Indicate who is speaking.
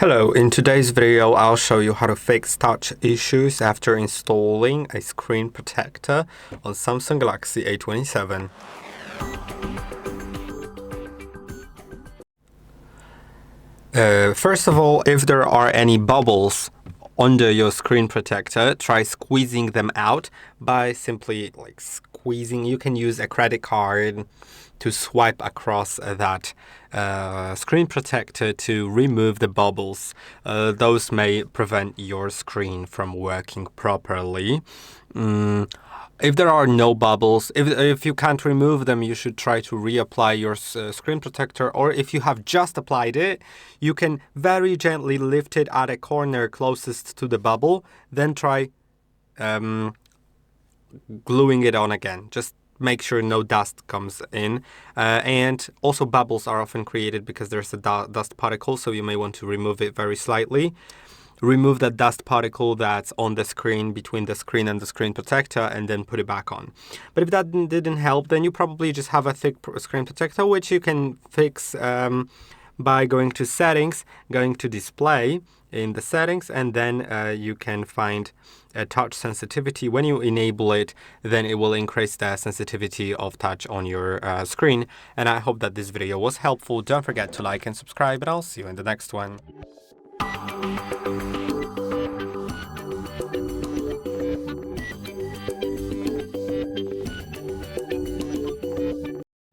Speaker 1: Hello, in today's video I'll show you how to fix touch issues after installing a screen protector on Samsung Galaxy A27. First of all, if there are any bubbles under your screen protector, try squeezing them out by simply squeezing. You can use a credit card to swipe across that screen protector to remove the bubbles. Those may prevent your screen from working properly. If there are no bubbles, if you can't remove them, you should try to reapply your screen protector, or if you have just applied it, you can very gently lift it at a corner closest to the bubble, then try gluing it on again. Just make sure no dust comes in. And also bubbles are often created because there's a dust particle, so you may want to remove it very slightly. Remove that dust particle that's on the screen, between the screen and the screen protector, and then put it back on. But if that didn't help, then you probably just have a thick screen protector, which you can fix by going to settings, going to display in the settings, and then you can find touch sensitivity. When you enable it, then it will increase the sensitivity of touch on your screen. And I hope that this video was helpful. Don't forget to like and subscribe, and I'll see you in the next one.